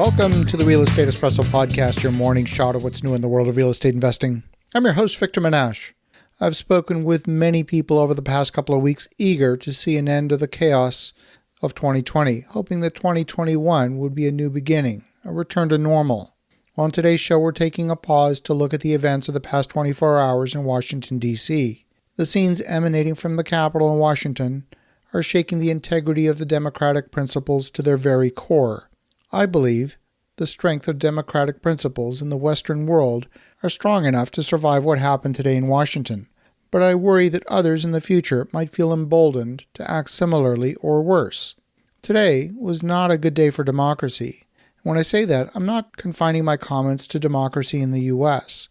Welcome to the Real Estate Espresso Podcast, your morning shot of what's new in the world of real estate investing. I'm your host, Victor Menashe. I've spoken with many people over the past couple of weeks eager to see an end of the chaos of 2020, hoping that 2021 would be a new beginning, a return to normal. On today's show, we're taking a pause to look at the events of the past 24 hours in Washington, D.C. The scenes emanating from the Capitol in Washington are shaking the integrity of the democratic principles to their very core. I believe the strength of democratic principles in the Western world are strong enough to survive what happened today in Washington, but I worry that others in the future might feel emboldened to act similarly or worse. Today was not a good day for democracy. When I say that, I'm not confining my comments to democracy in the U.S.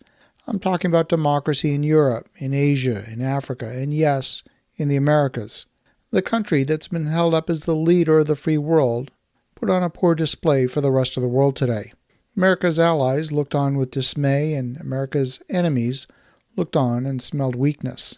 I'm talking about democracy in Europe, in Asia, in Africa, and yes, in the Americas. The country that's been held up as the leader of the free world put on a poor display for the rest of the world today. America's allies looked on with dismay, and America's enemies looked on and smelled weakness.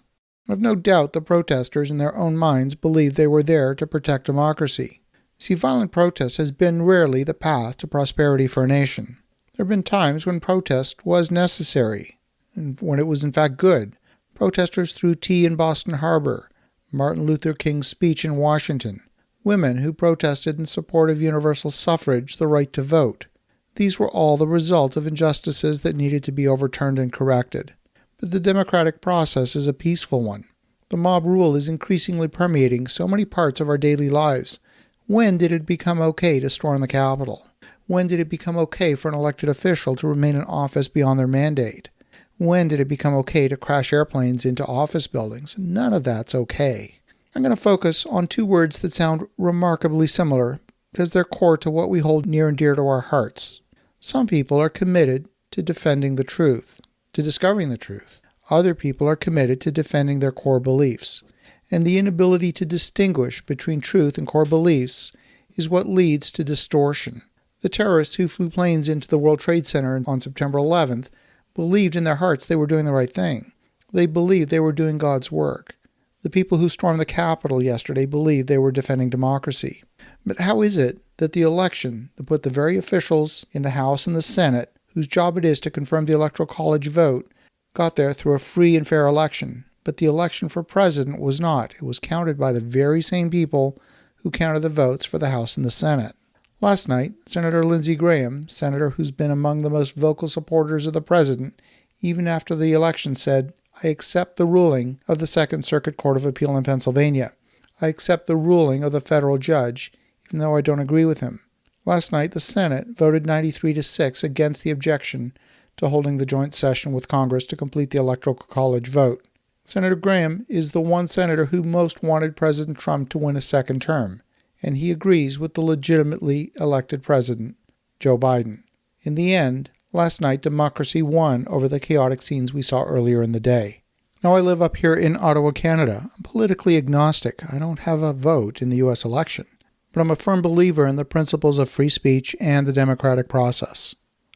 I've no doubt the protesters in their own minds believed they were there to protect democracy. See, violent protest has been rarely the path to prosperity for a nation. There have been times when protest was necessary, and when it was in fact good. Protesters threw tea in Boston Harbor, Martin Luther King's speech in Washington, women who protested in support of universal suffrage, the right to vote. These were all the result of injustices that needed to be overturned and corrected. But the democratic process is a peaceful one. The mob rule is increasingly permeating so many parts of our daily lives. When did it become okay to storm the Capitol? When did it become okay for an elected official to remain in office beyond their mandate? When did it become okay to crash airplanes into office buildings? None of that's okay. I'm going to focus on two words that sound remarkably similar because they're core to what we hold near and dear to our hearts. Some people are committed to defending the truth, to discovering the truth. Other people are committed to defending their core beliefs. And the inability to distinguish between truth and core beliefs is what leads to distortion. The terrorists who flew planes into the World Trade Center on September 11th believed in their hearts they were doing the right thing. They believed they were doing God's work. The people who stormed the Capitol yesterday believed they were defending democracy. But how is it that the election that put the very officials in the House and the Senate, whose job it is to confirm the Electoral College vote, got there through a free and fair election, but the election for president was not? It was counted by the very same people who counted the votes for the House and the Senate. Last night, Senator Lindsey Graham, senator who's been among the most vocal supporters of the president, even after the election said, "I accept the ruling of the Second Circuit Court of Appeal in Pennsylvania. I accept the ruling of the federal judge, even though I don't agree with him." Last night, the Senate voted 93-6 against the objection to holding the joint session with Congress to complete the Electoral College vote. Senator Graham is the one senator who most wanted President Trump to win a second term, and he agrees with the legitimately elected president, Joe Biden. In the end, last night, democracy won over the chaotic scenes we saw earlier in the day. Now, I live up here in Ottawa, Canada. I'm politically agnostic. I don't have a vote in the U.S. election, but I'm a firm believer in the principles of free speech and the democratic process.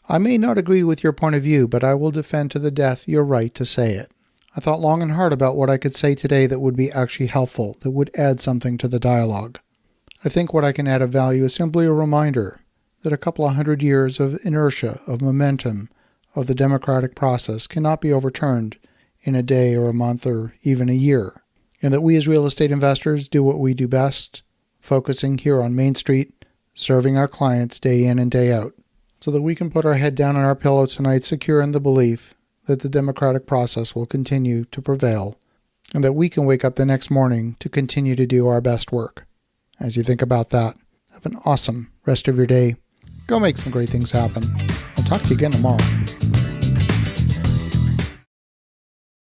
I may not agree with your point of view, but I will defend to the death your right to say it. I thought long and hard about what I could say today that would be actually helpful, that would add something to the dialogue. I think what I can add of value is simply a reminder that a couple of 100 years of inertia, of momentum, of the democratic process cannot be overturned in a day or a month or even a year, and that we as real estate investors do what we do best, focusing here on Main Street, serving our clients day in and day out, so that we can put our head down on our pillow tonight secure in the belief that the democratic process will continue to prevail, and that we can wake up the next morning to continue to do our best work. As you think about that, have an awesome rest of your day. Go make some great things happen. I'll talk to you again tomorrow.